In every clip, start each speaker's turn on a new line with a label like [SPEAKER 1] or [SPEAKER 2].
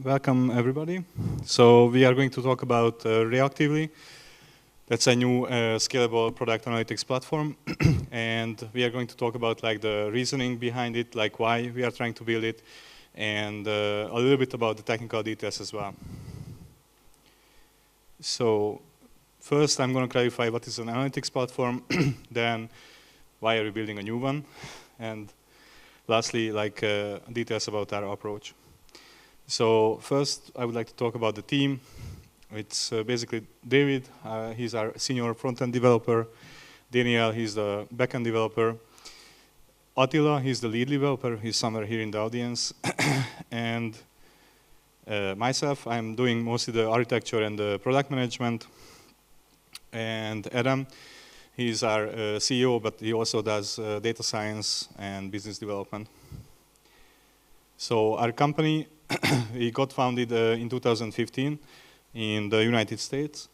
[SPEAKER 1] Welcome everybody. So we are going to talk about Reactively. That's a new scalable product analytics platform. And we are going to talk about like the reasoning behind it, like why we are trying to build it, and a little bit about the technical details as well. So first I'm going to clarify what is an analytics platform, then why are we building a new one, and lastly like details about our approach. So first, I would like to talk about the team. It's basically David, he's our senior front-end developer. Daniel, he's the back-end developer. Attila, he's the lead developer. He's somewhere here in the audience. And myself, I'm doing mostly the architecture and the product management. And Adam, he's our CEO, but he also does data science and business development. So our company, we got founded in 2015 in the United States,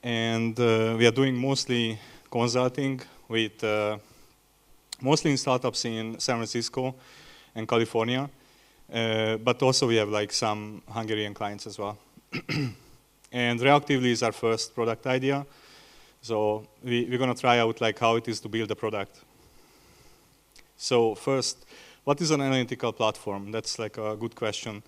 [SPEAKER 1] and we are doing mostly consulting with mostly in startups in San Francisco and California, but also we have like some Hungarian clients as well. And Reactively is our first product idea, so we're going to try out like how it is to build a product. So first, what is an analytical platform? That's like a good question.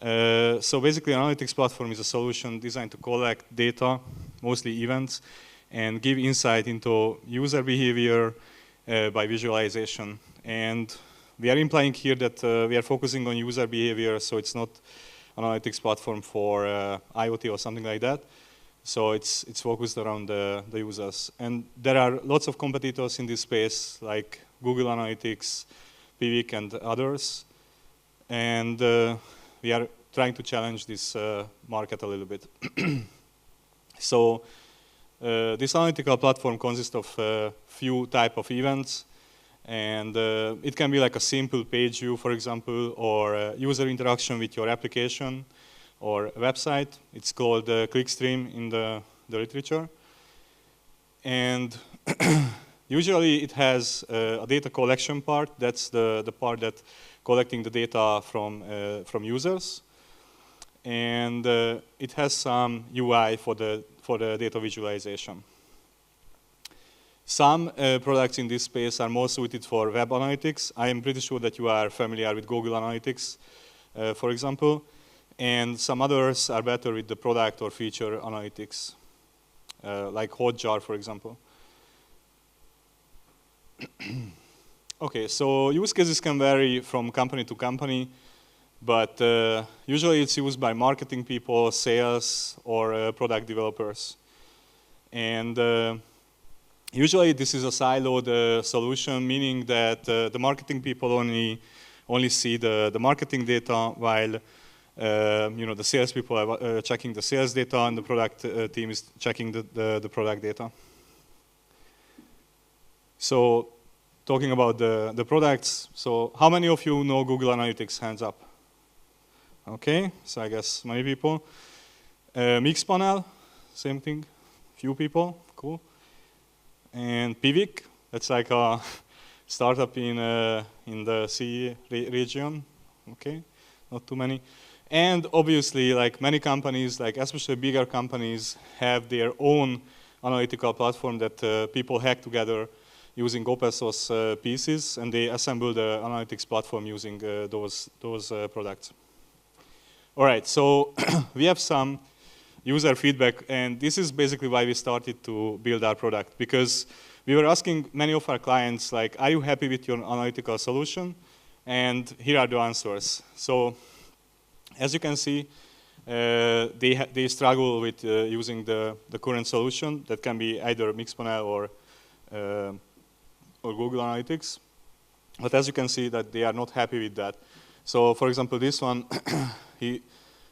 [SPEAKER 1] So basically, an analytics platform is a solution designed to collect data, mostly events, and give insight into user behavior by visualization. And we are implying here that we are focusing on user behavior, so it's not an analytics platform for IoT or something like that. So it's focused around the users. And there are lots of competitors in this space, like Google Analytics, Pivik, and others. And we are trying to challenge this market a little bit. So this analytical platform consists of a few type of events. And it can be like a simple page view, for example, or user interaction with your application or a website. It's called clickstream in the literature. And usually it has a data collection part. That's the part that collecting the data from users. And it has some UI for the data visualization. Some products in this space are more suited for web analytics. I am pretty sure that you are familiar with Google Analytics, for example. And some others are better with the product or feature analytics, like Hotjar, for example. Okay, so use cases can vary from company to company, but usually it's used by marketing people, sales, or product developers. And usually this is a siloed solution, meaning that the marketing people only see the marketing data, while the sales people are checking the sales data, and the product team is checking the product data. So talking about the products, so how many of you know Google Analytics? Hands up. Okay, so I guess many people. Mixpanel, same thing, few people, cool. And Pivik, that's like a startup in the CE region, okay, not too many. And obviously, like many companies, like especially bigger companies, have their own analytical platform that people hack together using open source pieces, and they assemble the analytics platform using those products. All right, so we have some user feedback, and this is basically why we started to build our product, because we were asking many of our clients, like, are you happy with your analytical solution? And here are the answers. So as you can see, they struggle with using the current solution. That can be either Mixpanel or Google Analytics. But as you can see, that they are not happy with that. So for example, this one, he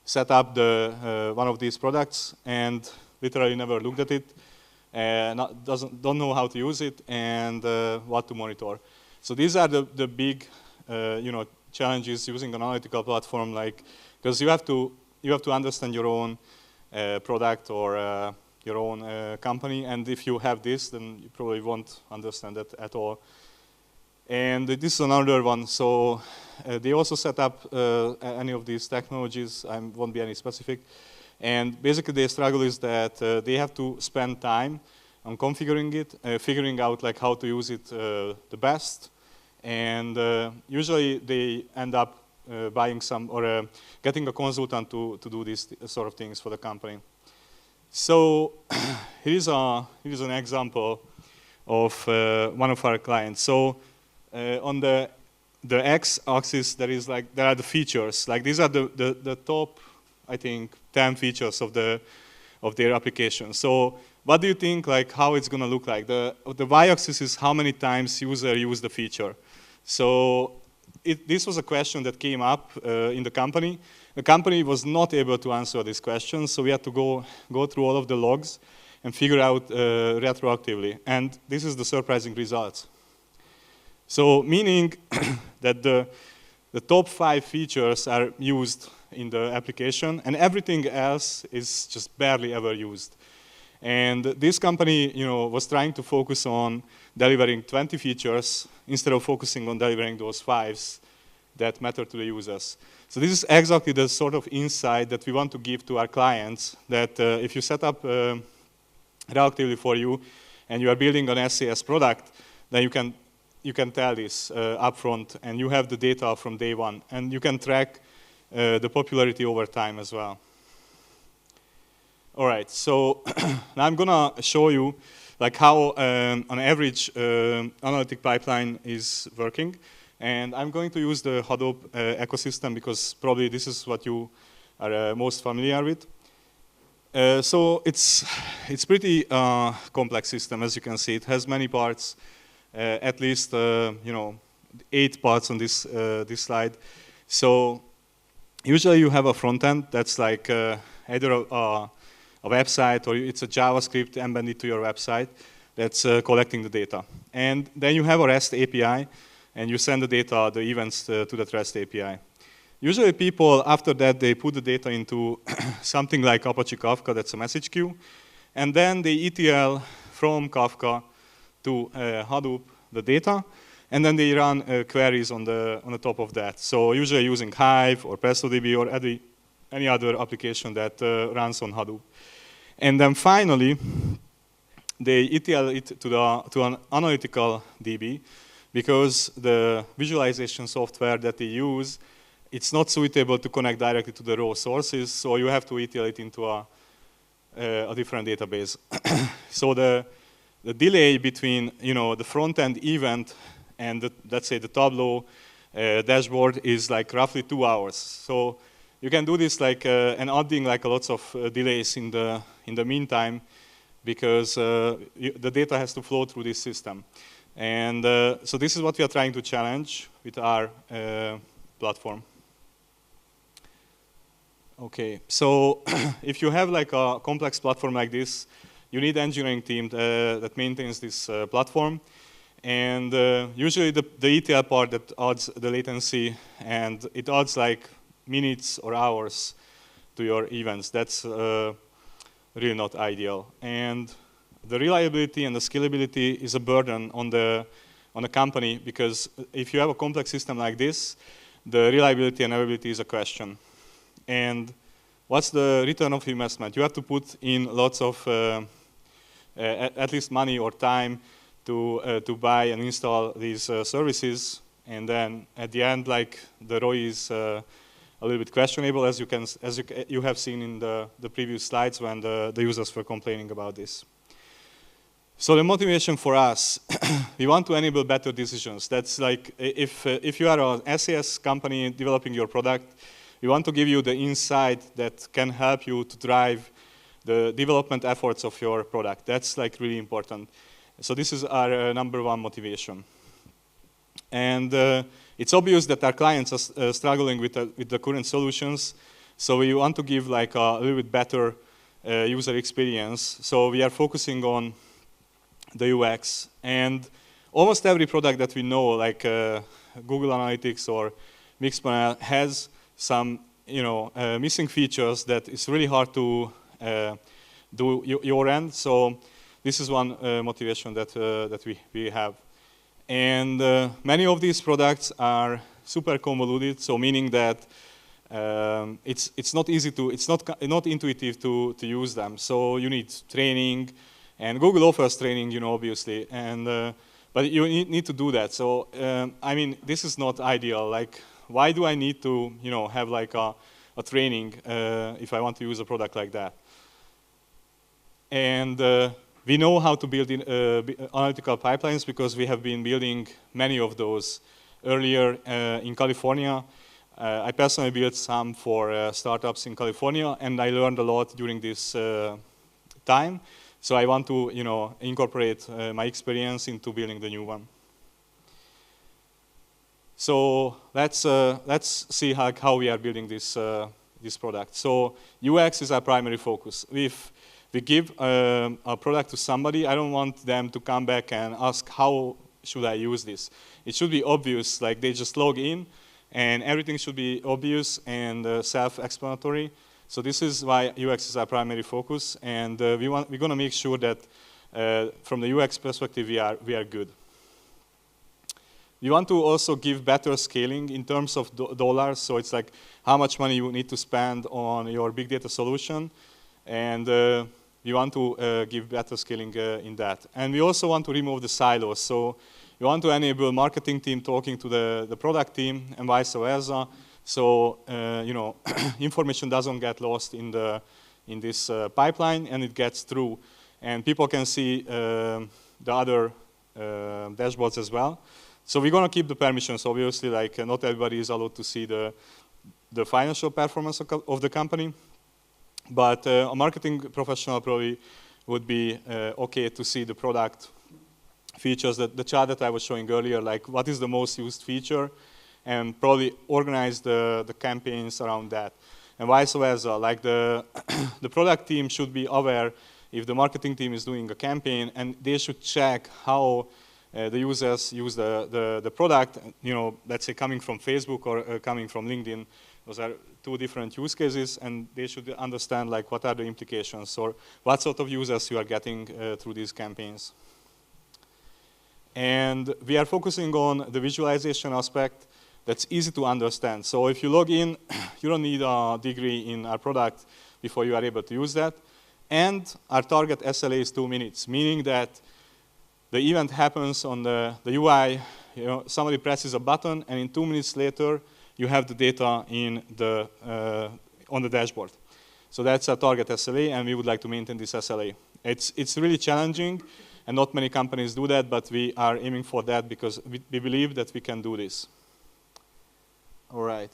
[SPEAKER 1] set up one of these products and literally never looked at it, don't know how to use it, and what to monitor. So these are the big challenges using an analytical platform, like, because you have to understand your own product or your own company, and if you have this, then you probably won't understand it at all. And this is another one. So they also set up any of these technologies. I won't be any specific. And basically, their struggle is that they have to spend time on configuring it, figuring out like how to use it the best. And usually, they end up buying some or getting a consultant to do these sort of things for the company. So here is an example of one of our clients. So on the x-axis, there are the features. Like these are the top, I think, 10 features of their application. So what do you think? Like how it's going to look like? The y-axis is how many times user use the feature. So this was a question that came up in the company. The company was not able to answer this question, so we had to go through all of the logs and figure out retroactively. And this is the surprising results. So meaning that the top 5 features are used in the application, and everything else is just barely ever used. And this company, was trying to focus on delivering 20 features instead of focusing on delivering those 5s that matter to the users. So this is exactly the sort of insight that we want to give to our clients, that if you set up Reactively for you and you are building an SaaS product, then you can tell this upfront, and you have the data from day one, and you can track the popularity over time as well. All right, so now I'm gonna show you like how an average analytic pipeline is working. And I'm going to use the Hadoop ecosystem because probably this is what you are most familiar with. So it's pretty complex system, as you can see. It has many parts, at least 8 parts on this slide. So usually you have a front end that's like either a website or it's a JavaScript embedded to your website that's collecting the data. And then you have a REST API, and you send the data, the events to the REST API. Usually people, after that, they put the data into something like Apache Kafka, that's a message queue, and then they ETL from Kafka to Hadoop the data, and then they run queries on the top of that. So usually using Hive or PrestoDB or any other application that runs on Hadoop. And then finally, they ETL it to an analytical DB, because the visualization software that they use, it's not suitable to connect directly to the raw sources, so you have to ETL it into a different database. So the delay between the front-end event and let's say the Tableau dashboard is like roughly 2 hours. So you can do this like and adding like lots of delays in the meantime, because the data has to flow through this system. And so this is what we are trying to challenge with our platform. Okay, so if you have like a complex platform like this, you need engineering team that maintains this platform. And usually the ETL part that adds the latency, and it adds like minutes or hours to your events. That's really not ideal. And the reliability and the scalability is a burden on the company, because if you have a complex system like this, the reliability and availability is a question. And what's the return of investment? You have to put in lots of at least money or time to buy and install these services, and then at the end, like the ROI is a little bit questionable, as you have seen in the previous slides when the users were complaining about this. So the motivation for us, we want to enable better decisions. That's like if you are an SaaS company developing your product, we want to give you the insight that can help you to drive the development efforts of your product. That's like really important. So this is our number one motivation. And it's obvious that our clients are struggling with the current solutions. So we want to give like a little bit better user experience. So we are focusing on the UX, and almost every product that we know, like Google Analytics or Mixpanel, has some missing features that it's really hard to do your end. So this is one motivation that we have. And many of these products are super convoluted, so meaning that it's not easy to, it's not intuitive to use them. So you need training, and Google offers training, you know, obviously, and but you need to do that. So I mean, this is not ideal. Like, why do I need to, you know, have like a training if I want to use a product like that? And we know how to build analytical pipelines because we have been building many of those earlier in California. I personally built some for startups in California, and I learned a lot during this time. So I want to, you know, incorporate my experience into building the new one. So let's see how we are building this this product. So UX is our primary focus. If we give a product to somebody, I don't want them to come back and ask, how should I use this? It should be obvious, like they just log in, and everything should be obvious and self-explanatory. So this is why UX is our primary focus, and we're going to make sure that from the UX perspective we are good. We want to also give better scaling in terms of dollars, so it's like how much money you need to spend on your big data solution, and we want to give better scaling in that. And we also want to remove the silos, so we want to enable marketing team talking to the product team and vice versa. So you know, information doesn't get lost in this pipeline, and it gets through, and people can see the other dashboards as well. So we're going to keep the permissions, obviously, like not everybody is allowed to see the financial performance of the company, but a marketing professional probably would be okay to see the product features, the chart that I was showing earlier, like what is the most used feature, and probably organize the campaigns around that. And vice versa, like the product team should be aware if the marketing team is doing a campaign, and they should check how the users use the product, you know, let's say coming from Facebook or coming from LinkedIn. Those are two different use cases, and they should understand like what are the implications or what sort of users you are getting through these campaigns. And we are focusing on the visualization aspect that's easy to understand. So if you log in, you don't need a degree in our product before you are able to use that. And our target SLA is 2 minutes, meaning that the event happens on the UI, you know, somebody presses a button, and in 2 minutes later, you have the data in on the dashboard. So that's our target SLA, and we would like to maintain this SLA. It's really challenging, and not many companies do that, but we are aiming for that because we believe that we can do this. All right.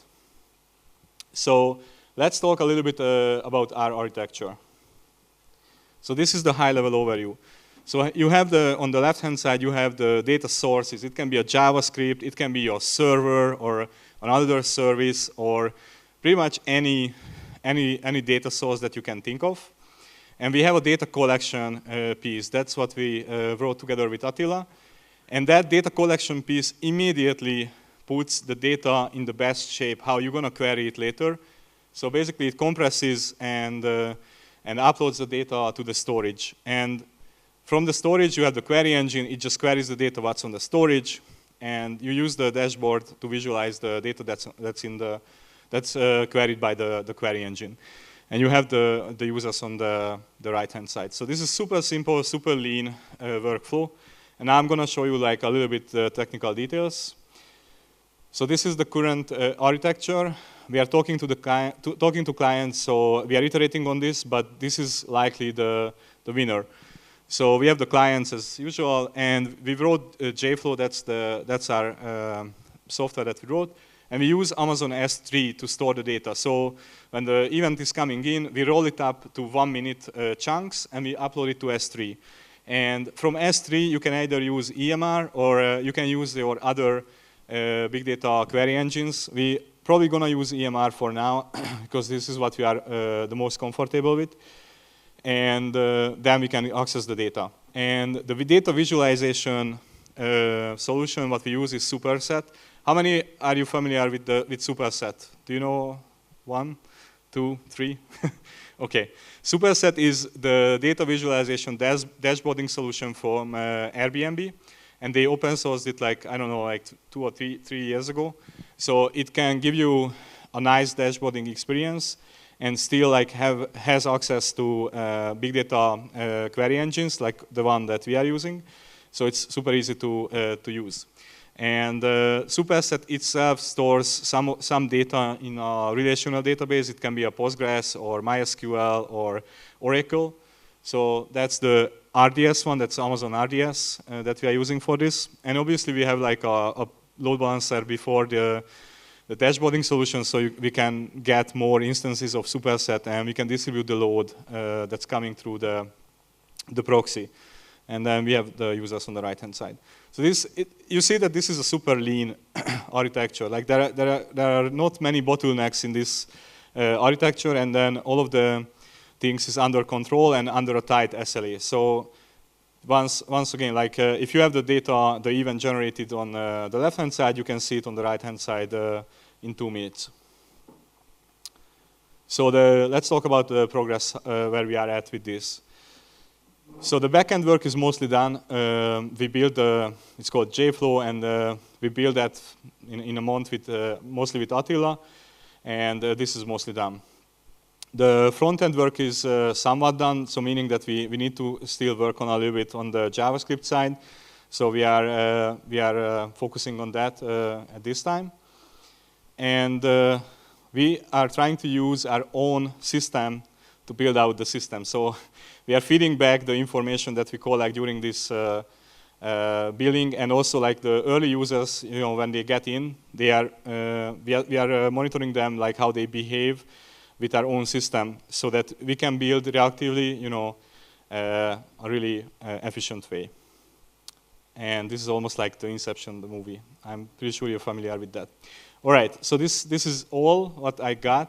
[SPEAKER 1] So let's talk a little bit about our architecture. So this is the high-level overview. So you have on the left-hand side, you have the data sources. It can be a JavaScript, it can be your server or another service, or pretty much any data source that you can think of. And we have a data collection piece. That's what we wrote together with Attila. And that data collection piece immediately puts the data in the best shape, how you're going to query it later. So basically, it compresses and uploads the data to the storage. And from the storage, you have the query engine. It just queries the data what's on the storage, and you use the dashboard to visualize the data that's queried by the query engine. And you have the users on the right-hand side. So this is super simple, super lean workflow. And now I'm going to show you like a little bit technical details. So this is the current architecture. We are talking to clients, so we are iterating on this, but this is likely the winner. So we have the clients as usual, and we wrote JFlow. That's our software that we wrote, and we use Amazon S3 to store the data. So when the event is coming in, we roll it up to 1 minute chunks, and we upload it to S3. And from S3, you can either use EMR or you can use your other big data query engines. We probably gonna use EMR for now because this is what we are the most comfortable with. And then we can access the data. And the data visualization solution, what we use is Superset. How many are you familiar with Superset? Do you know 1, 2, 3? Okay. Superset is the data visualization dashboarding solution from Airbnb. And they open sourced it like, I don't know, like 2 or 3 years ago. So it can give you a nice dashboarding experience and still like has access to big data query engines like the one that we are using. So it's super easy to use. And Superset itself stores some data in a relational database. It can be a Postgres or MySQL or Oracle. So that's the RDS one, that's Amazon RDS that we are using for this. And obviously we have like a load balancer before the dashboarding solution, so we can get more instances of Superset and we can distribute the load that's coming through the proxy. And then we have the users on the right-hand side. So you see that this is a super lean architecture. Like there are not many bottlenecks in this architecture, and then all of the things is under control and under a tight SLA. So once again, like if you have the data, the event generated on the left-hand side, you can see it on the right-hand side in 2 minutes. So let's talk about the progress where we are at with this. So the backend work is mostly done. We built it's called JFlow, and we built that in a month with mostly with Attila, and this is mostly done. The front-end work is somewhat done, so meaning that we need to still work on a little bit on the JavaScript side. So we are focusing on that at this time. And we are trying to use our own system to build out the system. So we are feeding back the information that we collect during this building, and also like the early users, when they get in, we are monitoring them, like how they behave with our own system, so that we can build reactively, a really efficient way. And this is almost like the Inception, the movie. I'm pretty sure you're familiar with that. All right, so this is all what I got.